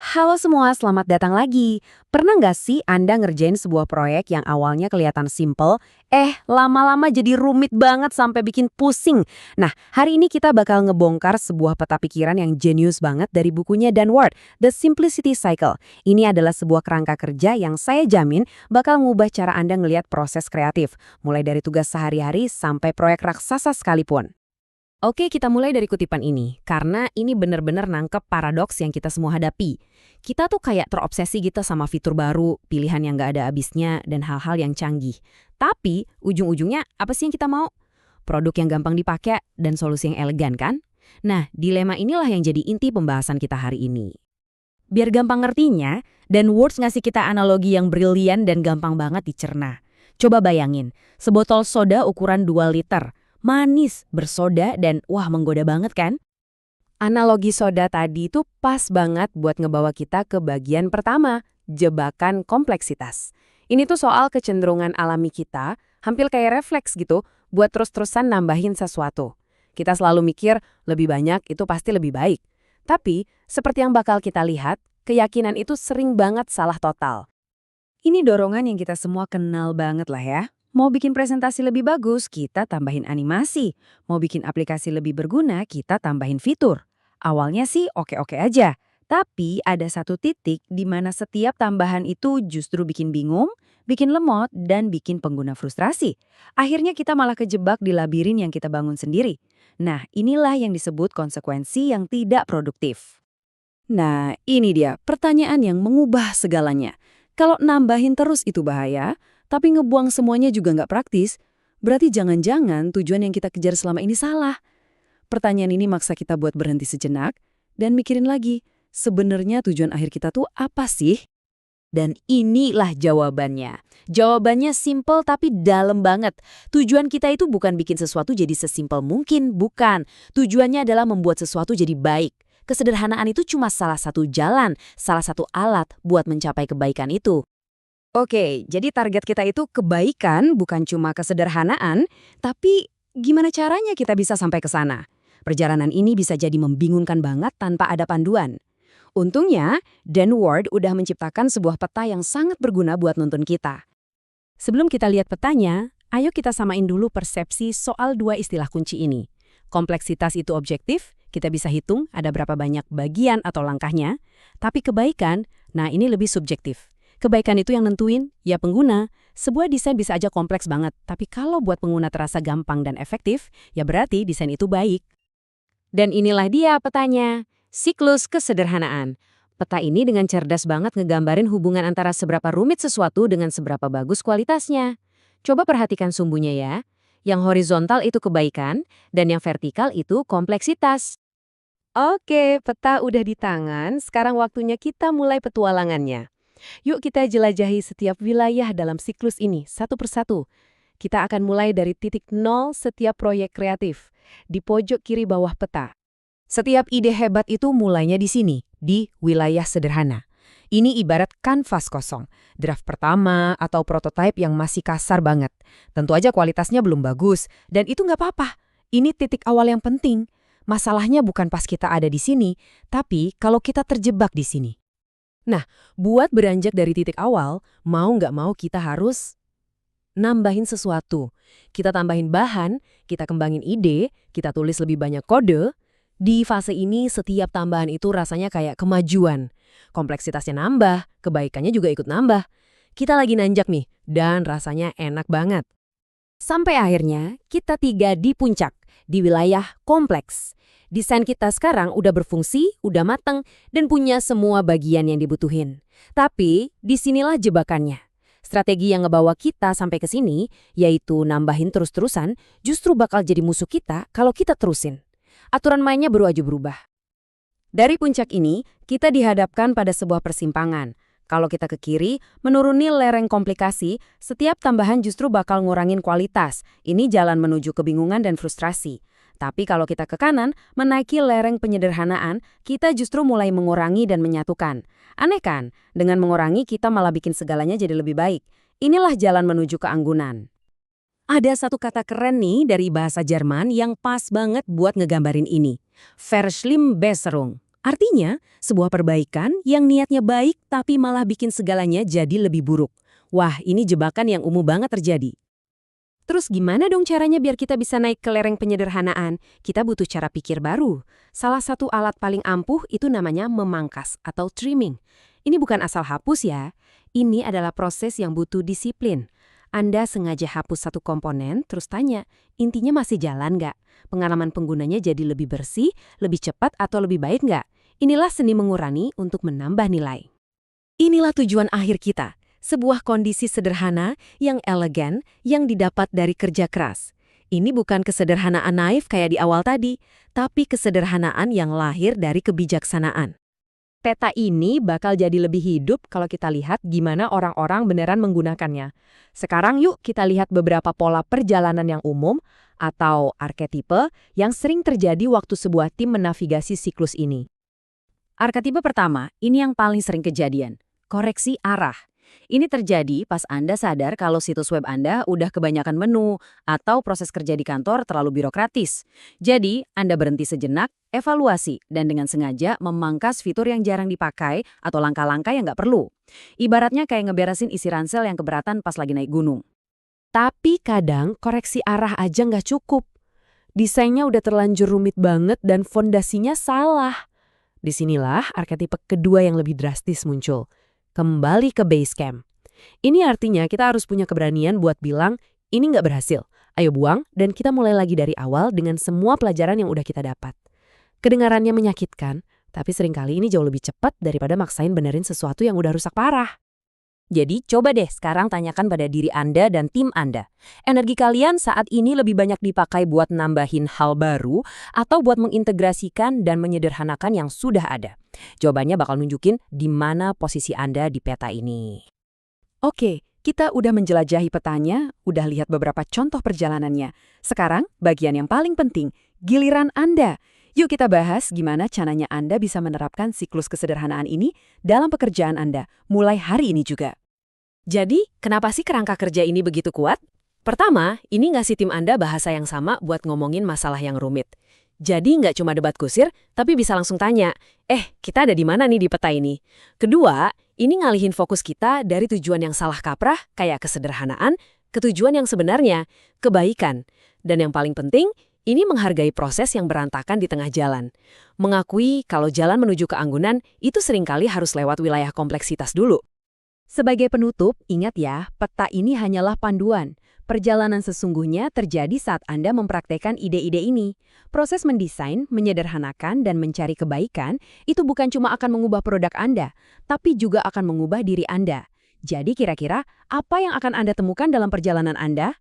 Halo semua, selamat datang lagi. Pernah nggak sih Anda ngerjain sebuah proyek yang awalnya kelihatan simple, lama-lama jadi rumit banget sampai bikin pusing? Nah, hari ini kita bakal ngebongkar sebuah peta pikiran yang jenius banget dari bukunya Dan Ward, The Simplicity Cycle. Ini adalah sebuah kerangka kerja yang saya jamin bakal ngubah cara Anda ngelihat proses kreatif, mulai dari tugas sehari-hari sampai proyek raksasa sekalipun. Oke, kita mulai dari kutipan ini, karena ini benar-benar nangkep paradoks yang kita semua hadapi. Kita tuh kayak terobsesi gitu sama fitur baru, pilihan yang nggak ada habisnya, dan hal-hal yang canggih. Tapi, ujung-ujungnya apa sih yang kita mau? Produk yang gampang dipakai dan solusi yang elegan kan? Nah, dilema inilah yang jadi inti pembahasan kita hari ini. Biar gampang ngertinya, Dan Words ngasih kita analogi yang brilian dan gampang banget dicerna. Coba bayangin, sebotol soda ukuran 2 liter, manis, bersoda, dan wah menggoda banget kan? Analogi soda tadi itu pas banget buat ngebawa kita ke bagian pertama, jebakan kompleksitas. Ini tuh soal kecenderungan alami kita, hampir kayak refleks gitu, buat terus-terusan nambahin sesuatu. Kita selalu mikir, lebih banyak itu pasti lebih baik. Tapi, seperti yang bakal kita lihat, keyakinan itu sering banget salah total. Ini dorongan yang kita semua kenal banget lah ya. Mau bikin presentasi lebih bagus, kita tambahin animasi. Mau bikin aplikasi lebih berguna, kita tambahin fitur. Awalnya sih oke-oke aja, tapi ada satu titik di mana setiap tambahan itu justru bikin bingung, bikin lemot, dan bikin pengguna frustrasi. Akhirnya kita malah kejebak di labirin yang kita bangun sendiri. Nah, inilah yang disebut konsekuensi yang tidak produktif. Nah, ini dia pertanyaan yang mengubah segalanya. Kalau nambahin terus itu bahaya, tapi ngebuang semuanya juga nggak praktis, berarti jangan-jangan tujuan yang kita kejar selama ini salah. Pertanyaan ini maksa kita buat berhenti sejenak dan mikirin lagi, sebenarnya tujuan akhir kita tuh apa sih? Dan inilah jawabannya. Jawabannya simple tapi dalam banget. Tujuan kita itu bukan bikin sesuatu jadi sesimpel mungkin, bukan. Tujuannya adalah membuat sesuatu jadi baik. Kesederhanaan itu cuma salah satu jalan, salah satu alat buat mencapai kebaikan itu. Oke, jadi target kita itu kebaikan, bukan cuma kesederhanaan, tapi gimana caranya kita bisa sampai ke sana? Perjalanan ini bisa jadi membingungkan banget tanpa ada panduan. Untungnya, Dan Ward udah menciptakan sebuah peta yang sangat berguna buat nuntun kita. Sebelum kita lihat petanya, ayo kita samain dulu persepsi soal dua istilah kunci ini. Kompleksitas itu objektif, kita bisa hitung ada berapa banyak bagian atau langkahnya, tapi kebaikan, nah ini lebih subjektif. Kebaikan itu yang nentuin, ya pengguna. Sebuah desain bisa aja kompleks banget, tapi kalau buat pengguna terasa gampang dan efektif, ya berarti desain itu baik. Dan inilah dia petanya, siklus kesederhanaan. Peta ini dengan cerdas banget ngegambarin hubungan antara seberapa rumit sesuatu dengan seberapa bagus kualitasnya. Coba perhatikan sumbunya ya. Yang horizontal itu kebaikan, dan yang vertikal itu kompleksitas. Oke, peta udah di tangan, sekarang waktunya kita mulai petualangannya. Yuk kita jelajahi setiap wilayah dalam siklus ini, satu persatu. Kita akan mulai dari titik nol setiap proyek kreatif, di pojok kiri bawah peta. Setiap ide hebat itu mulainya di sini, di wilayah sederhana. Ini ibarat kanvas kosong, draft pertama atau prototipe yang masih kasar banget. Tentu aja kualitasnya belum bagus, dan itu nggak apa-apa. Ini titik awal yang penting. Masalahnya bukan pas kita ada di sini, tapi kalau kita terjebak di sini. Nah, buat beranjak dari titik awal, mau nggak mau kita harus nambahin sesuatu. Kita tambahin bahan, kita kembangin ide, kita tulis lebih banyak kode. Di fase ini, setiap tambahan itu rasanya kayak kemajuan. Kompleksitasnya nambah, kebaikannya juga ikut nambah. Kita lagi nanjak nih, dan rasanya enak banget. Sampai akhirnya, kita tiga di puncak, di wilayah kompleks. Desain kita sekarang udah berfungsi, udah mateng, dan punya semua bagian yang dibutuhin. Tapi, disinilah jebakannya. Strategi yang ngebawa kita sampai ke sini, yaitu nambahin terus-terusan, justru bakal jadi musuh kita kalau kita terusin. Aturan mainnya baru aja berubah. Dari puncak ini, kita dihadapkan pada sebuah persimpangan. Kalau kita ke kiri, menuruni lereng komplikasi, setiap tambahan justru bakal ngurangin kualitas. Ini jalan menuju kebingungan dan frustrasi. Tapi kalau kita ke kanan, menaiki lereng penyederhanaan, kita justru mulai mengurangi dan menyatukan. Aneh kan? Dengan mengurangi, kita malah bikin segalanya jadi lebih baik. Inilah jalan menuju keanggunan. Ada satu kata keren nih dari bahasa Jerman yang pas banget buat ngegambarin ini. Verschlimmbesserung. Artinya, sebuah perbaikan yang niatnya baik tapi malah bikin segalanya jadi lebih buruk. Wah, ini jebakan yang umum banget terjadi. Terus gimana dong caranya biar kita bisa naik ke lereng penyederhanaan? Kita butuh cara pikir baru. Salah satu alat paling ampuh itu namanya memangkas atau trimming. Ini bukan asal hapus ya. Ini adalah proses yang butuh disiplin. Anda sengaja hapus satu komponen, terus tanya, intinya masih jalan nggak? Pengalaman penggunanya jadi lebih bersih, lebih cepat, atau lebih baik nggak? Inilah seni mengurangi untuk menambah nilai. Inilah tujuan akhir kita. Sebuah kondisi sederhana yang elegan yang didapat dari kerja keras. Ini bukan kesederhanaan naif kayak di awal tadi, tapi kesederhanaan yang lahir dari kebijaksanaan. Peta ini bakal jadi lebih hidup kalau kita lihat gimana orang-orang beneran menggunakannya. Sekarang yuk kita lihat beberapa pola perjalanan yang umum atau arketipe yang sering terjadi waktu sebuah tim menavigasi siklus ini. Arketipe pertama, ini yang paling sering kejadian. Koreksi arah. Ini terjadi pas Anda sadar kalau situs web Anda udah kebanyakan menu atau proses kerja di kantor terlalu birokratis. Jadi, Anda berhenti sejenak, evaluasi, dan dengan sengaja memangkas fitur yang jarang dipakai atau langkah-langkah yang nggak perlu. Ibaratnya kayak ngeberesin isi ransel yang keberatan pas lagi naik gunung. Tapi kadang koreksi arah aja nggak cukup. Desainnya udah terlanjur rumit banget dan fondasinya salah. Disinilah arketipe kedua yang lebih drastis muncul. Kembali ke base camp. Ini artinya kita harus punya keberanian buat bilang, ini nggak berhasil. Ayo buang, dan kita mulai lagi dari awal dengan semua pelajaran yang udah kita dapat. Kedengarannya menyakitkan, tapi seringkali ini jauh lebih cepat daripada maksain benerin sesuatu yang udah rusak parah. Jadi coba deh sekarang tanyakan pada diri Anda dan tim Anda. Energi kalian saat ini lebih banyak dipakai buat nambahin hal baru atau buat mengintegrasikan dan menyederhanakan yang sudah ada? Jawabannya bakal nunjukin di mana posisi Anda di peta ini. Oke, kita udah menjelajahi petanya, udah lihat beberapa contoh perjalanannya. Sekarang, bagian yang paling penting, giliran Anda. Yuk kita bahas gimana caranya Anda bisa menerapkan siklus kesederhanaan ini dalam pekerjaan Anda, mulai hari ini juga. Jadi, kenapa sih kerangka kerja ini begitu kuat? Pertama, ini ngasih tim Anda bahasa yang sama buat ngomongin masalah yang rumit. Jadi nggak cuma debat kusir, tapi bisa langsung tanya, kita ada di mana nih di peta ini? Kedua, ini ngalihin fokus kita dari tujuan yang salah kaprah, kayak kesederhanaan, ke tujuan yang sebenarnya, kebaikan. Dan yang paling penting, ini menghargai proses yang berantakan di tengah jalan. Mengakui kalau jalan menuju keanggunan itu seringkali harus lewat wilayah kompleksitas dulu. Sebagai penutup, ingat ya, peta ini hanyalah panduan. Perjalanan sesungguhnya terjadi saat Anda mempraktekkan ide-ide ini. Proses mendesain, menyederhanakan, dan mencari kebaikan itu bukan cuma akan mengubah produk Anda, tapi juga akan mengubah diri Anda. Jadi kira-kira apa yang akan Anda temukan dalam perjalanan Anda?